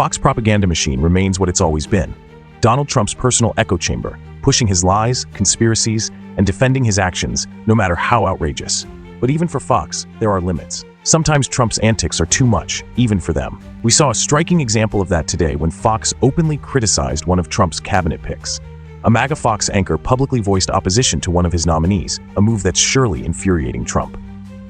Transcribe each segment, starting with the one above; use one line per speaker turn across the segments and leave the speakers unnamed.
Fox propaganda machine remains what it's always been. Donald Trump's personal echo chamber, pushing his lies, conspiracies, and defending his actions, no matter how outrageous. But even for Fox, there are limits. Sometimes Trump's antics are too much, even for them. We saw a striking example of that today when Fox openly criticized one of Trump's cabinet picks. A MAGA Fox anchor publicly voiced opposition to one of his nominees, a move that's surely infuriating Trump.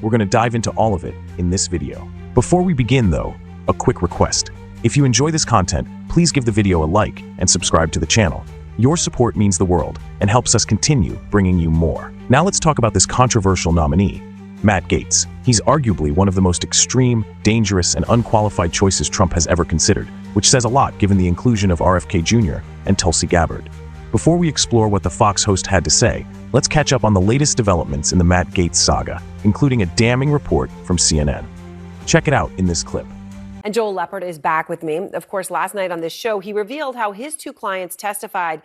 We're going to dive into all of it in this video. Before we begin, though, a quick request. If you enjoy this content, please give the video a like and subscribe to the channel. Your support means the world and helps us continue bringing you more. Now let's talk about this controversial nominee, Matt Gaetz. He's arguably one of the most extreme, dangerous, and unqualified choices Trump has ever considered, which says a lot given the inclusion of RFK Jr. and Tulsi Gabbard. Before we explore what the Fox host had to say, let's catch up on the latest developments in the Matt Gaetz saga, including a damning report from CNN. Check it out in this clip.
And Joel Leppert is back with me. Of course, last night on this show, he revealed how his two clients testified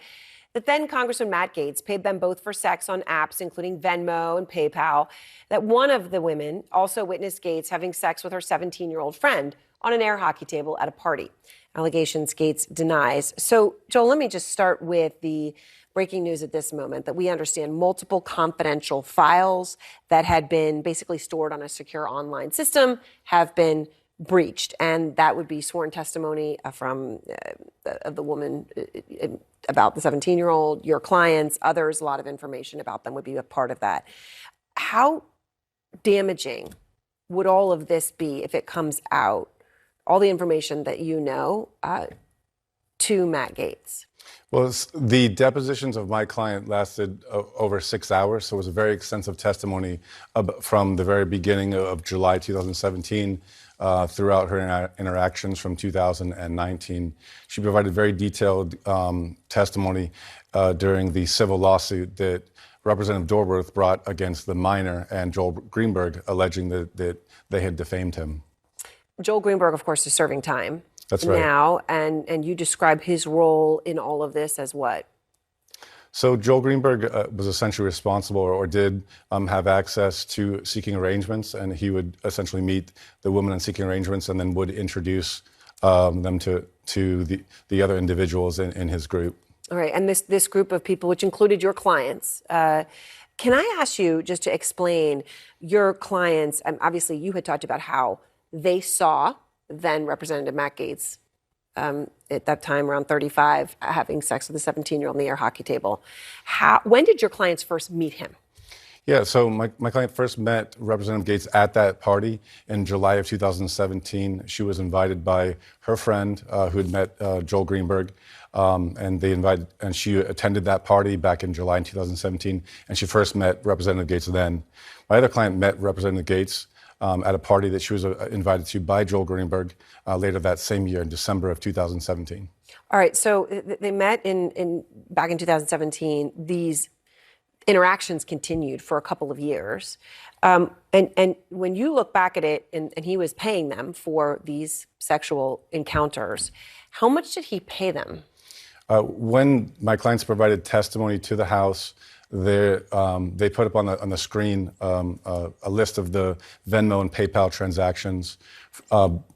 that then Congressman Matt Gaetz paid them both for sex on apps, including Venmo and PayPal, that one of the women also witnessed Gaetz having sex with her 17-year-old friend on an air hockey table at a party. Allegations Gaetz denies. So, Joel, let me just start with the breaking news at this moment that we understand multiple confidential files that had been basically stored on a secure online system have been breached, and that would be sworn testimony from the woman about the 17-year-old, your clients, others. A lot of information about them would be a part of that. How damaging would all of this be if it comes out, all the information that you know, to Matt Gaetz?
Well, the depositions of my client lasted over 6 hours, so it was a very extensive testimony from the very beginning of July 2017 throughout her interactions from 2019. She provided very detailed testimony during the civil lawsuit that Representative Dorworth brought against the minor and Joel Greenberg, alleging that they had defamed him.
Joel Greenberg, of course, is serving time.
That's right.
Now, and you describe his role in all of this as what?
So Joel Greenberg was essentially responsible or did have access to seeking arrangements, and he would essentially meet the women in seeking arrangements and then would introduce them to the other individuals in his group.
All right, and this group of people, which included your clients, can I ask you just to explain your clients? Obviously, you had talked about how they saw then Representative Matt Gaetz, at that time around 35, having sex with a 17-year-old on the air hockey table. When did your clients first meet him?
Yeah, so my client first met Representative Gaetz at that party in July of 2017. She was invited by her friend who had met Joel Greenberg, and she attended that party back in July in 2017, and she first met Representative Gaetz then. My other client met Representative Gaetz at a party that she was invited to by Joel Greenberg later that same year in December of 2017.
All right, so they met back in 2017. These interactions continued for a couple of years. And when you look back at it, and he was paying them for these sexual encounters, how much did he pay them?
When my clients provided testimony to the House, they put up on the screen a list of the Venmo and PayPal transactions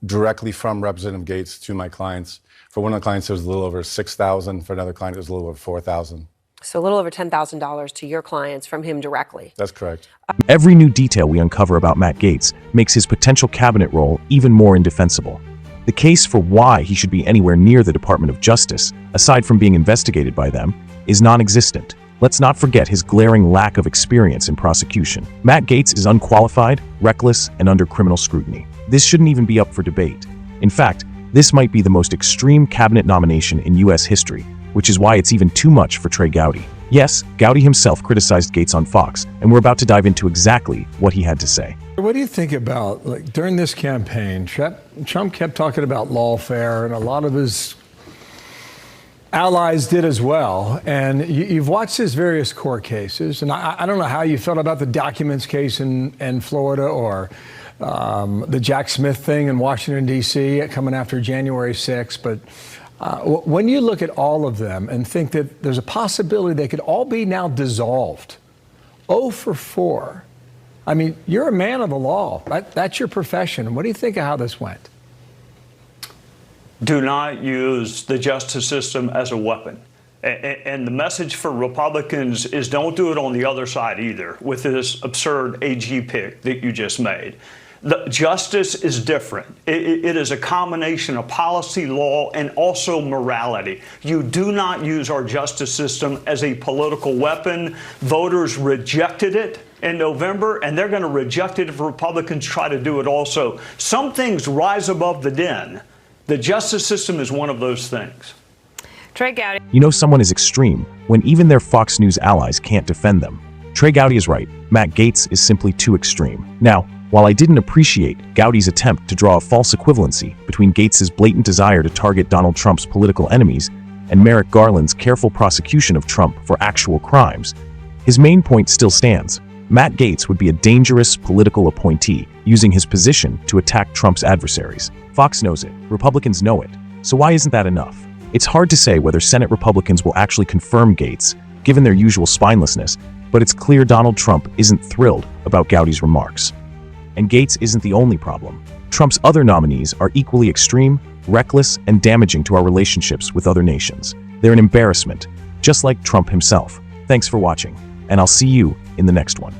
directly from Representative Gaetz to my clients. For one of the clients, it was a little over $6,000. For another client, it was a little over $4,000.
So a little over $10,000 to your clients from him directly.
That's correct.
Every new detail we uncover about Matt Gaetz makes his potential cabinet role even more indefensible. The case for why he should be anywhere near the Department of Justice, aside from being investigated by them, is non-existent. Let's not forget his glaring lack of experience in prosecution. Matt Gaetz is unqualified, reckless, and under criminal scrutiny. This shouldn't even be up for debate. In fact, this might be the most extreme cabinet nomination in U.S. history, which is why it's even too much for Trey Gowdy. Yes, Gowdy himself criticized Gaetz on Fox, and we're about to dive into exactly what he had to say.
What do you think about, during this campaign, Trump kept talking about lawfare, and a lot of his allies did as well. And you've watched his various court cases, and I don't know how you felt about the documents case in Florida or the Jack Smith thing in Washington, D.C. coming after January 6th. But when you look at all of them and think that there's a possibility they could all be now dissolved, 0 for 4. I mean, you're a man of the law. That's your profession. What do you think of how this went?
do not use the justice system as a weapon. And the message for Republicans is don't do it on the other side either with this absurd AG pick that you just made. The justice is different. It is a combination of policy, law, and also morality. You do not use our justice system as a political weapon. Voters rejected it in November, and they're going to reject it if Republicans try to do it also. Some things rise above the den. The justice system is one of those things.
Trey Gowdy.
You know someone is extreme when even their Fox News allies can't defend them. Trey Gowdy is right. Matt Gaetz is simply too extreme. Now, while I didn't appreciate Gowdy's attempt to draw a false equivalency between Gaetz's blatant desire to target Donald Trump's political enemies and Merrick Garland's careful prosecution of Trump for actual crimes, his main point still stands. Matt Gaetz would be a dangerous political appointee using his position to attack Trump's adversaries. Fox knows it. Republicans know it. So why isn't that enough? It's hard to say whether Senate Republicans will actually confirm Gaetz, given their usual spinelessness, but it's clear Donald Trump isn't thrilled about Gowdy's remarks. And Gaetz isn't the only problem. Trump's other nominees are equally extreme, reckless, and damaging to our relationships with other nations. They're an embarrassment, just like Trump himself. Thanks for watching, and I'll see you in the next one.